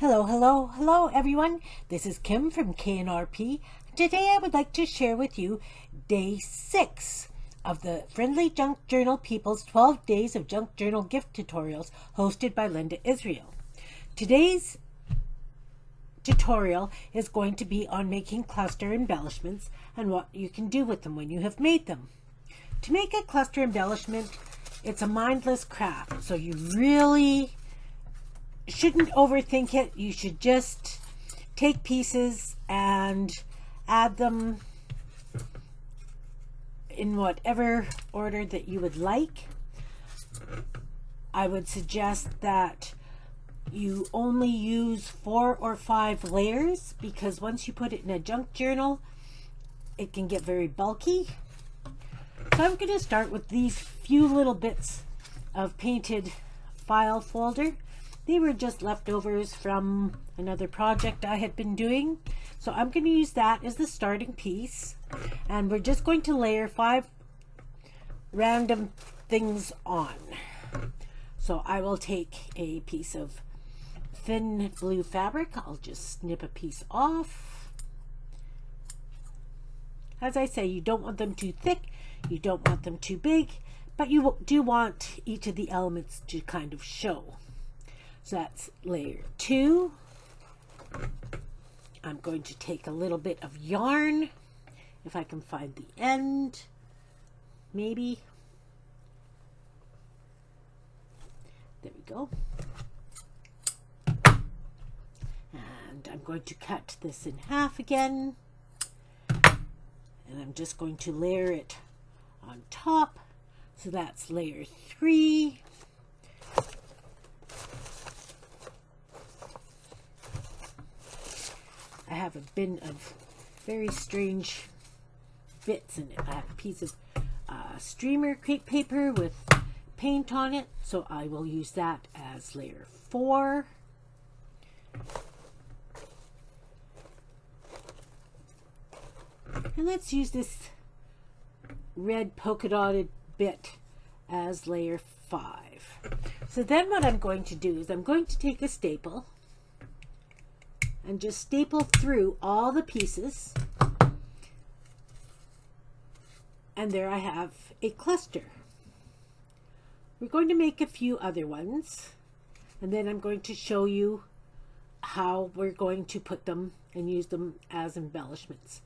Hello, hello, hello everyone. This is Kim from K&RP. Today I would like to share with you day 6 of the Friendly Junk Journal People's 12 Days of Junk Journal Gift Tutorials hosted by Linda Israel. Today's tutorial is going to be on making cluster embellishments and what you can do with them when you have made them. To make a cluster embellishment, it's a mindless craft, so you really shouldn't overthink it. You should just take pieces and add them in whatever order that you would like. I would suggest that you only use 4 or 5 layers, because once you put it in a junk journal, it can get very bulky. So I'm going to start with these few little bits of painted file folder. They were just leftovers from another project I had been doing. So I'm going to use that as the starting piece. And we're just going to layer 5 random things on. So I will take a piece of thin blue fabric. I'll just snip a piece off. As I say, you don't want them too thick. You don't want them too big. But you do want each of the elements to kind of show. So that's layer 2. I'm going to take a little bit of yarn, if I can find the end, maybe. There we go. And I'm going to cut this in half again. And I'm just going to layer it on top. So that's layer 3. I have a bin of very strange bits in it. I have a piece of streamer crepe paper with paint on it, so I will use that as layer 4. And let's use this red polka dotted bit as layer 5. So then what I'm going to do is I'm going to take a staple and just staple through all the pieces, and there I have a cluster. We're going to make a few other ones, and then I'm going to show you how we're going to put them and use them as embellishments.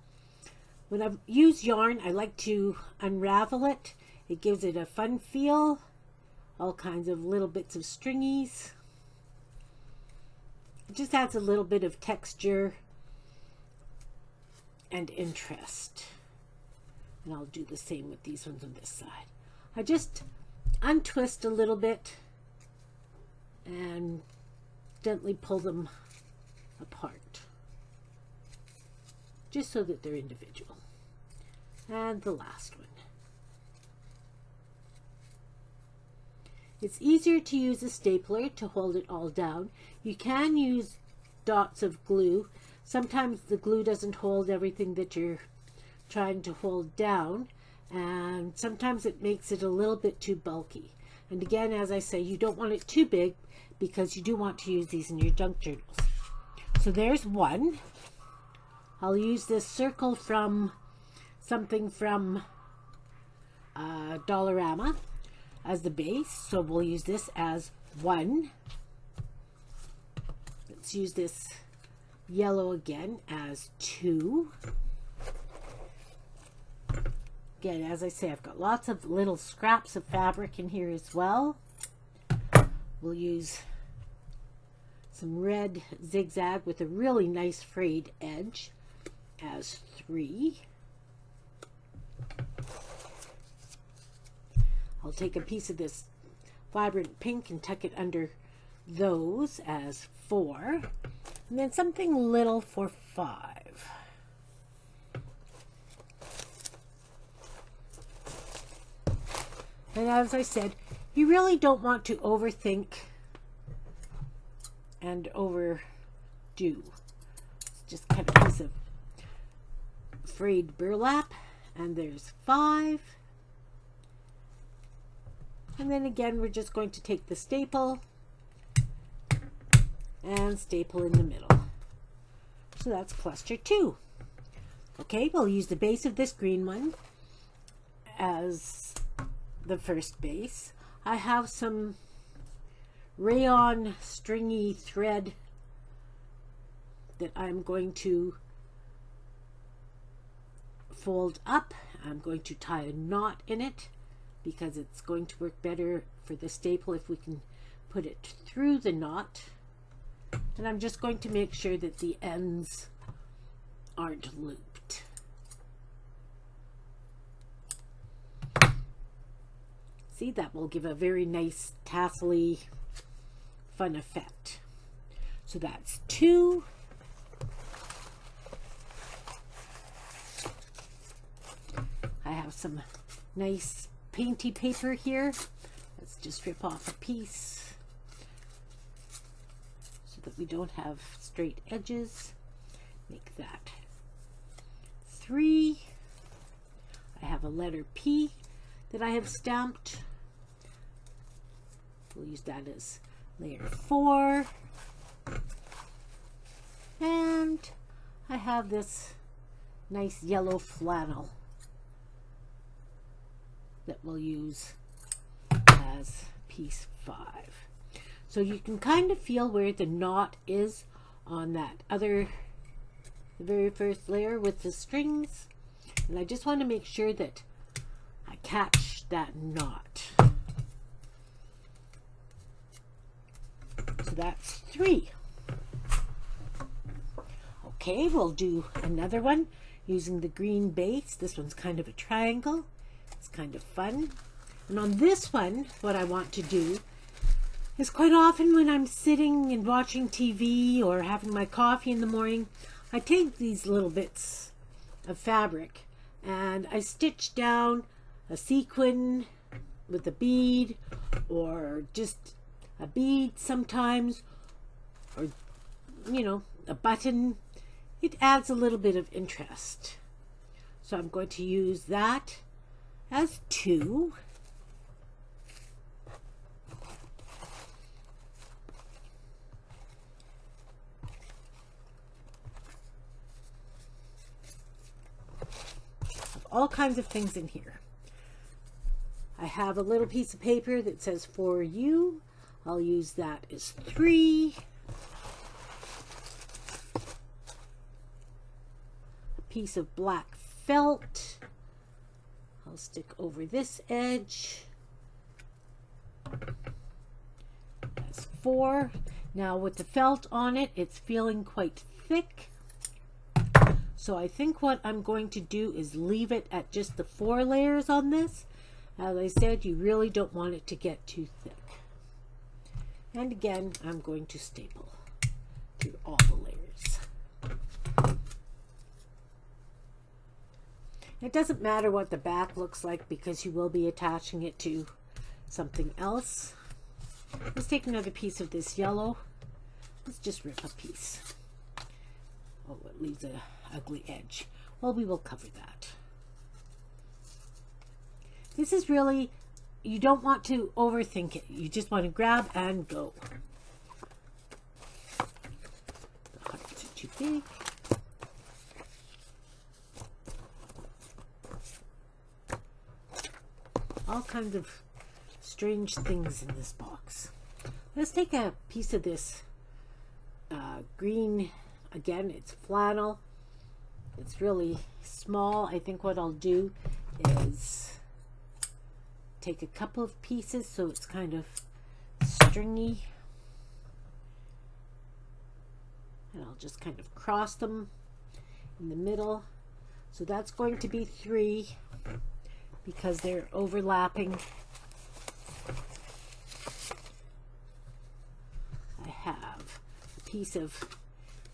When I use yarn, I like to unravel it. It gives it a fun feel, all kinds of little bits of stringies. It just adds a little bit of texture and interest. And I'll do the same with these ones on this side. I just untwist a little bit and gently pull them apart, just so that they're individual. And the last one. It's easier to use a stapler to hold it all down. You can use dots of glue. Sometimes the glue doesn't hold everything that you're trying to hold down, and sometimes it makes it a little bit too bulky. And again, as I say, you don't want it too big, because you do want to use these in your junk journals. So there's one. I'll use this circle from something from Dollarama as the base, so we'll use this as 1. Let's use this yellow again as 2. Again, as I say, I've got lots of little scraps of fabric in here as well. We'll use some red zigzag with a really nice frayed edge as 3. I'll take a piece of this vibrant pink and tuck it under those as 4. And then something little for 5. And as I said, you really don't want to overthink and overdo. Just cut a piece of frayed burlap, and there's 5. And then again, we're just going to take the staple and staple in the middle. So that's cluster 2. Okay, we'll use the base of this green one as the first base. I have some rayon stringy thread that I'm going to fold up. I'm going to tie a knot in it because it's going to work better for the staple if we can put it through the knot. And I'm just going to make sure that the ends aren't looped. See, that will give a very nice tassel-y fun effect. So that's 2. I have some nice painty paper here. Let's just rip off a piece so that we don't have straight edges. Make that 3. I have a letter P that I have stamped. We'll use that as layer 4. And I have this nice yellow flannel that we'll use as piece 5. So you can kind of feel where the knot is on that the very first layer with the strings. And I just want to make sure that I catch that knot. So that's 3. Okay, we'll do another one using the green base. This one's kind of a triangle. It's kind of fun. And on this one, what I want to do is quite often when I'm sitting and watching TV or having my coffee in the morning, I take these little bits of fabric and I stitch down a sequin with a bead, or just a bead sometimes, or a button. It adds a little bit of interest. So I'm going to use that as 2. All kinds of things in here. I have a little piece of paper that says for you. I'll use that as 3. A piece of black felt. I'll stick over this edge. That's 4. Now with the felt on it, it's feeling quite thick. So I think what I'm going to do is leave it at just the 4 layers on this. As I said, you really don't want it to get too thick. And again, I'm going to staple through all the layers. It doesn't matter what the back looks like because you will be attaching it to something else. Let's take another piece of this yellow. Let's just rip a piece. Oh, it leaves an ugly edge. Well, we will cover that. This is really, you don't want to overthink it. You just want to grab and go. The hearts are too big. All kinds of strange things in this box. Let's take a piece of this green. Again, it's flannel. It's really small. I think what I'll do is take a couple of pieces so it's kind of stringy. And I'll just kind of cross them in the middle. So that's going to be 3 because they're overlapping. I have a piece of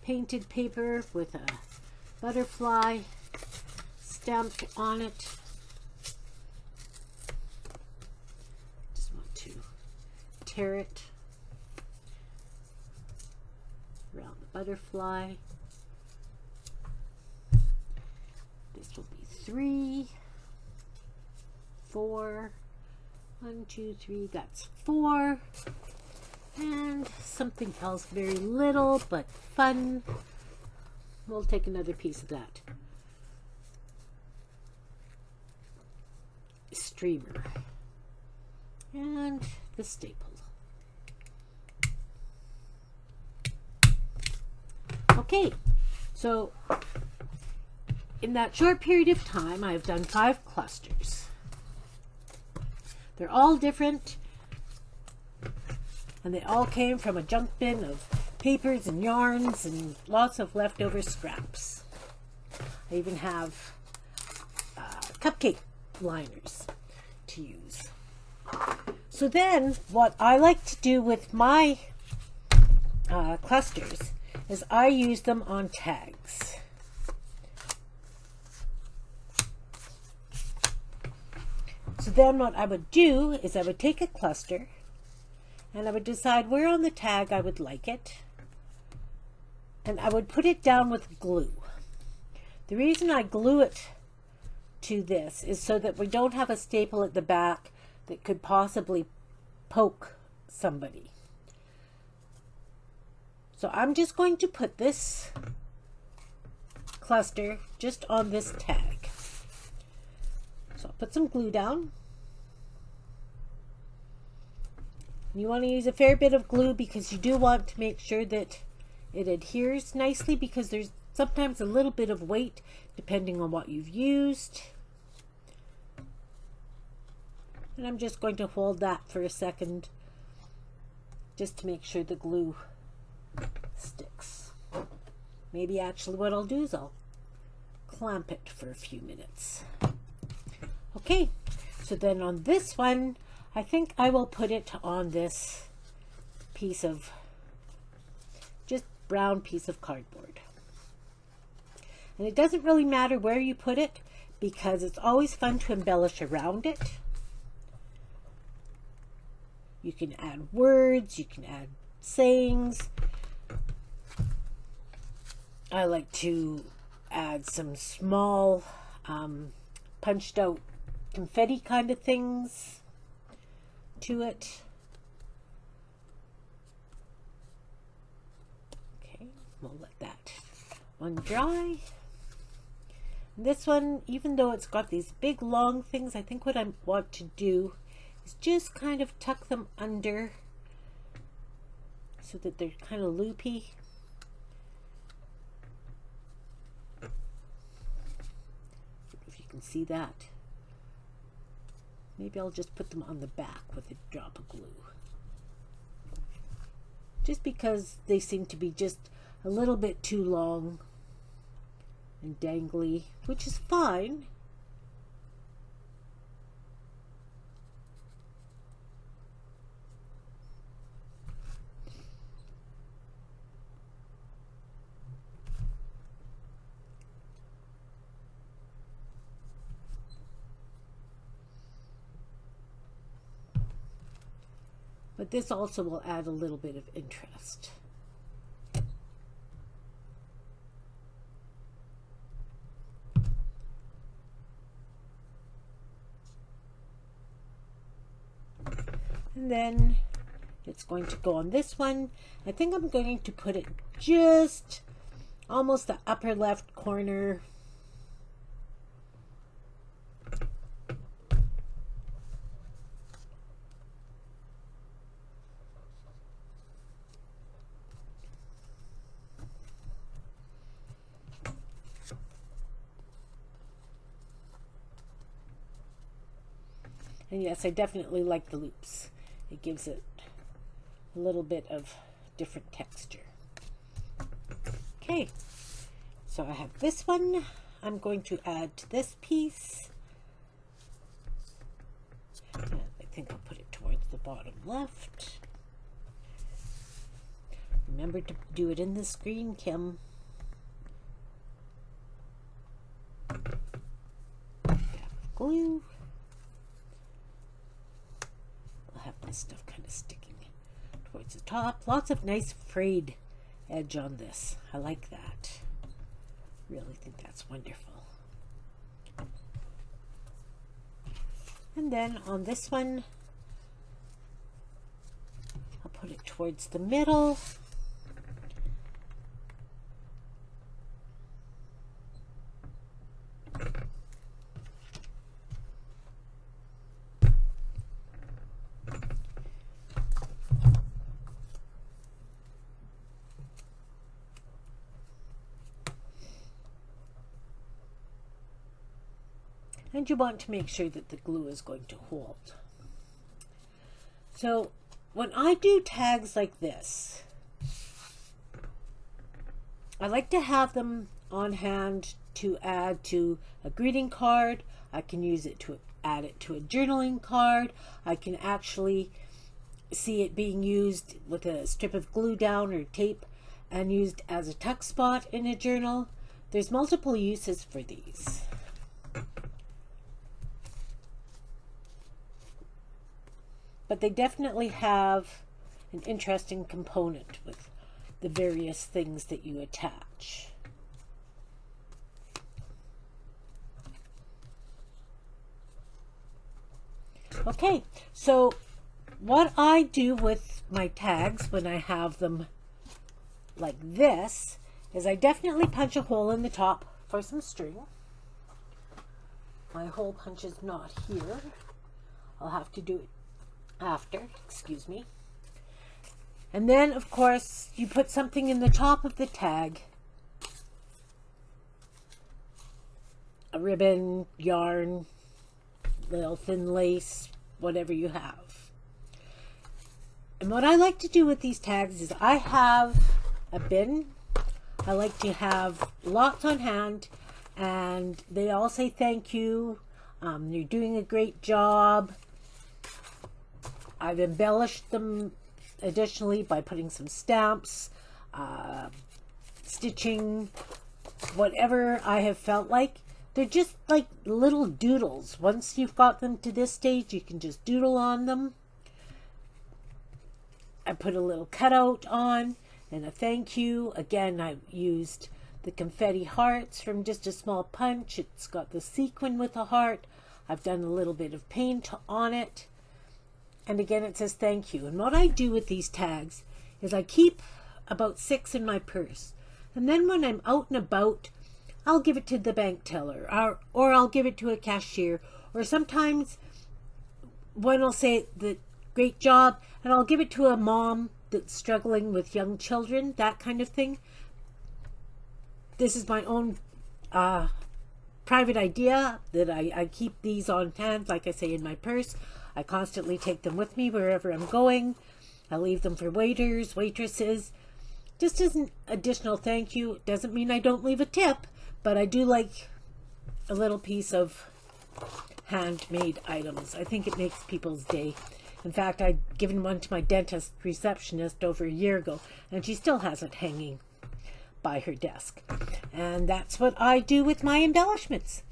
painted paper with a butterfly stamped on it. Just want to tear it around the butterfly. This will be 3, 4, 1, 2, 3, that's 4. And something else very little but fun. We'll take another piece of that streamer and the staple. Okay, so in that short period of time, I've done 5 clusters. They're all different, and they all came from a junk bin of papers and yarns and lots of leftover scraps. I even have cupcake liners to use. So then what I like to do with my clusters is I use them on tags. So then what I would do is I would take a cluster and I would decide where on the tag I would like it, and I would put it down with glue. The reason I glue it to this is so that we don't have a staple at the back that could possibly poke somebody. So I'm just going to put this cluster just on this tag. So I'll put some glue down. You want to use a fair bit of glue because you do want to make sure that it adheres nicely, because there's sometimes a little bit of weight depending on what you've used. And I'm just going to hold that for a second just to make sure the glue sticks. Maybe actually what I'll do is I'll clamp it for a few minutes. Okay, so then on this one, I think I will put it on this piece of, just brown piece of cardboard. And it doesn't really matter where you put it, because it's always fun to embellish around it. You can add words, you can add sayings. I like to add some small punched out confetti kind of things to it. Okay, we'll let that one dry. And this one, even though it's got these big long things, I think what I want to do is just kind of tuck them under so that they're kind of loopy. If you can see that. Maybe I'll just put them on the back with a drop of glue. Just because they seem to be just a little bit too long and dangly, which is fine. But this also will add a little bit of interest. And then it's going to go on this one. I think I'm going to put it just almost the upper left corner. And yes, I definitely like the loops. It gives it a little bit of different texture. Okay, so I have this one. I'm going to add to this piece. And I think I'll put it towards the bottom left. Remember to do it in the screen, Kim. Glue. Have this stuff kind of sticking towards the top. Lots of nice frayed edge on this. I like that. Really think that's wonderful. And then on this one, I'll put it towards the middle. And you want to make sure that the glue is going to hold. So when I do tags like this, I like to have them on hand to add to a greeting card. I can use it to add it to a journaling card. I can actually see it being used with a strip of glue down or tape and used as a tuck spot in a journal. There's multiple uses for these. But they definitely have an interesting component with the various things that you attach. Okay, so what I do with my tags when I have them like this is I definitely punch a hole in the top for some string. My hole punch is not here. I'll have to do it after, excuse me. And then of course you put something in the top of the tag, a ribbon, yarn, little thin lace, whatever you have. And what I like to do with these tags is I have a bin. I like to have lots on hand, and they all say thank you, you're doing a great job. I've embellished them additionally by putting some stamps, stitching, whatever I have felt like. They're just like little doodles. Once you've got them to this stage, you can just doodle on them. I put a little cutout on and a thank you. Again, I used the confetti hearts from Just a Small Punch. It's got the sequin with a heart. I've done a little bit of paint on it. And again, it says thank you. And what I do with these tags is I keep about 6 in my purse. And then when I'm out and about, I'll give it to the bank teller, or I'll give it to a cashier. Or sometimes one will say the great job, and I'll give it to a mom that's struggling with young children, that kind of thing. This is my own private idea that I keep these on hand, like I say, in my purse. I constantly take them with me wherever I'm going. I leave them for waiters, waitresses. Just as an additional thank you. It doesn't mean I don't leave a tip, but I do like a little piece of handmade items. I think it makes people's day. In fact, I'd given one to my dentist receptionist over a year ago, and she still has it hanging by her desk. And that's what I do with my embellishments.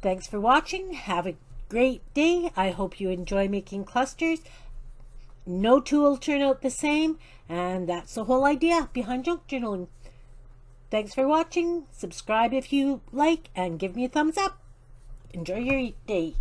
Thanks for watching. Have a great day. I hope you enjoy making clusters. No two will turn out the same, and that's the whole idea behind junk journaling. Thanks for watching. Subscribe if you like, and give me a thumbs up. Enjoy your day.